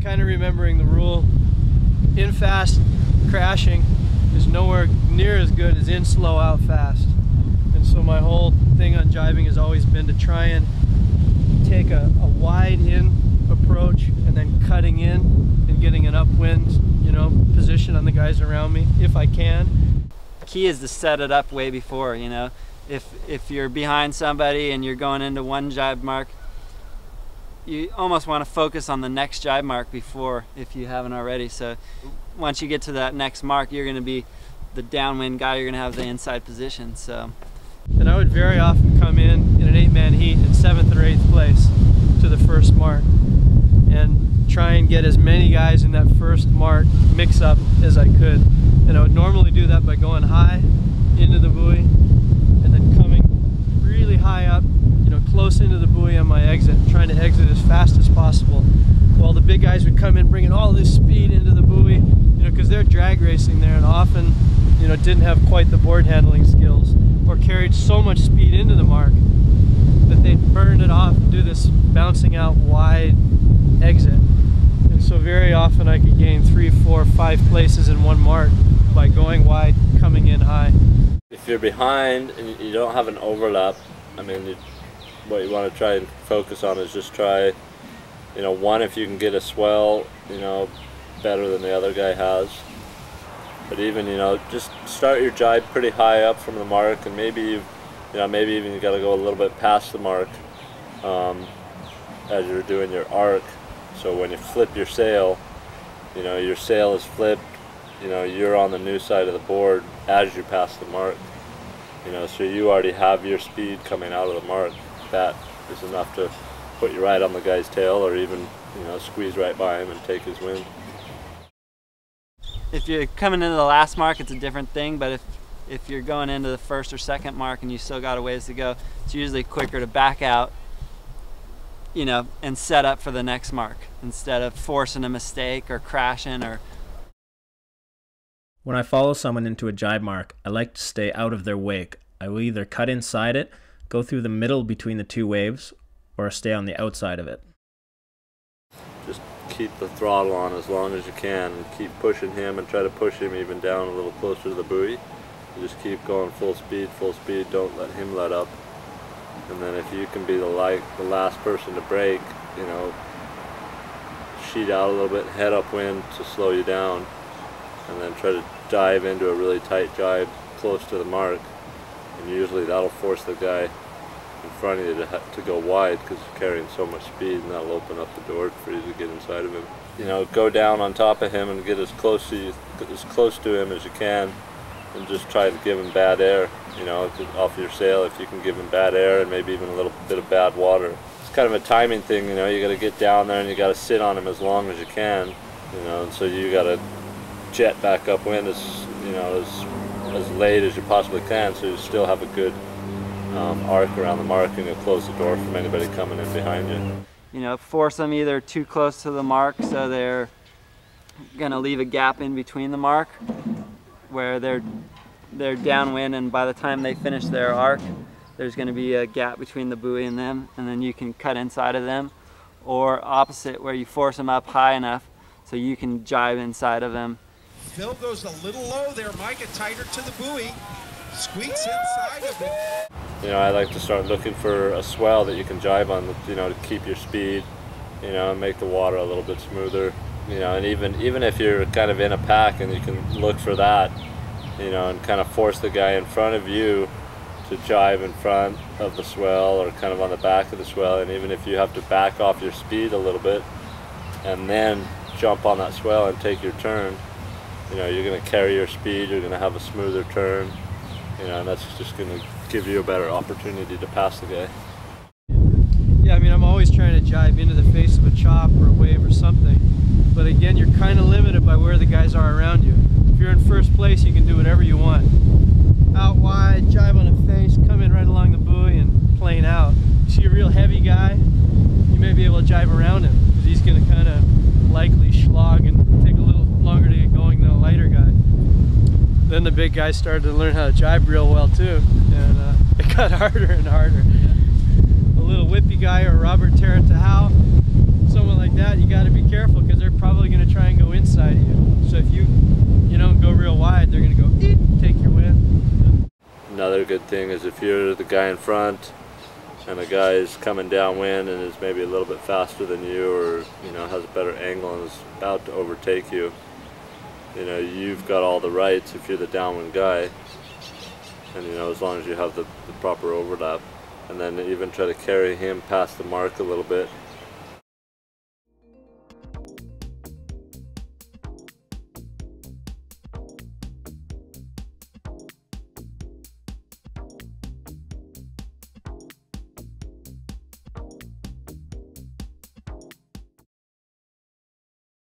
kind of remembering the rule, in fast crashing is nowhere near as good as in slow out fast. And so my whole thing on jibing has always been to try and take a wide in approach and then cutting in and getting an upwind, you know, position on the guys around me if I can. The key is to set it up way before, you know. If you're behind somebody and you're going into one jibe mark, you almost want to focus on the next jibe mark before, if you haven't already. So once you get to that next mark, you're going to be the downwind guy, you're going to have the inside position. So. And I would very often come in an 8-man heat in 7th or 8th place to the first mark and try and get as many guys in that first mark mix up as I could. And I would normally do that by going high into the buoy and then coming really high up, you know, close into the buoy on my exit, trying to exit as fast as possible, while the big guys would come in bringing all this speed into the buoy, you know, because they're drag racing there and often, you know, didn't have quite the board handling skills or carried so much speed into the mark that they'd burn it off and do this bouncing out wide exit. And so very often I could gain 3, 4, 5 places in one mark by going wide, coming in high. If you're behind and you don't have an overlap, I mean, what you want to try and focus on is just try, you know, one, if you can get a swell, you know, better than the other guy has. But even, you know, just start your jibe pretty high up from the mark, and maybe maybe even you got to go a little bit past the mark as you're doing your arc. So when you flip your sail, you know, your sail is flipped, you know, you're on the new side of the board as you pass the mark. You know, so you already have your speed coming out of the mark. That is enough to put you right on the guy's tail, or even, you know, squeeze right by him and take his wind. If you're coming into the last mark, it's a different thing, but if you're going into the first or second mark and you still got a ways to go, it's usually quicker to back out, you know, and set up for the next mark instead of forcing a mistake or crashing. Or when I follow someone into a jibe mark, I like to stay out of their wake. I will either cut inside it, go through the middle between the two waves, or stay on the outside of it. Just keep the throttle on as long as you can and keep pushing him, and try to push him even down a little closer to the buoy. You just keep going full speed, don't let him let up. And then if you can be the last person to break, you know, sheet out a little bit, head upwind to slow you down, and then try to dive into a really tight jibe close to the mark. And usually that'll force the guy in front of you to go wide, because you're carrying so much speed, and that'll open up the door for you to get inside of him. You know, go down on top of him and get as close to him as you can, and just try to give him bad air, you know, off your sail. If you can give him bad air and maybe even a little bit of bad water. It's kind of a timing thing, you know, you got to get down there and you got to sit on him as long as you can, you know, and so you got to jet back upwind as, you know, as late as you possibly can, so you still have a good arc around the mark, and you'll close the door from anybody coming in behind you. You know, force them either too close to the mark, so they're gonna leave a gap in between the mark where they're downwind, and by the time they finish their arc, there's gonna be a gap between the buoy and them, and then you can cut inside of them. Or opposite, where you force them up high enough so you can jibe inside of them. Bill goes a little low there, Mike, get tighter to the buoy. Squeaks inside of it. You know, I like to start looking for a swell that you can jibe on, you know, to keep your speed, you know, and make the water a little bit smoother. You know, and even if you're kind of in a pack, and you can look for that, you know, and kind of force the guy in front of you to jibe in front of the swell, or kind of on the back of the swell. And even if you have to back off your speed a little bit and then jump on that swell and take your turn, you know, you're going to carry your speed, you're going to have a smoother turn, you know, and that's just going to give you a better opportunity to pass the guy. Yeah, I mean, I'm always trying to jibe into the face of a chop or a wave or something, but again, you're kind of limited by where the guys are around you. If you're in first place, you can do whatever you want. Out wide, jibe on the face, come in right along the buoy and plane out. You see a real heavy guy, you may be able to jibe around him, because he's going to kind of likely slog and take a little longer to get going than a lighter guy. Then the big guys started to learn how to jibe real well too, and it got harder and harder. A little whippy guy, or Robert Terratahau, someone like that, you got to be careful, because they're side of you. So if you don't go real wide, they're going to go, eep, take your wind. Another good thing is if you're the guy in front and a guy is coming downwind and is maybe a little bit faster than you, or has a better angle and is about to overtake you, you've got all the rights if you're the downwind guy, and as long as you have the proper overlap, and then even try to carry him past the mark a little bit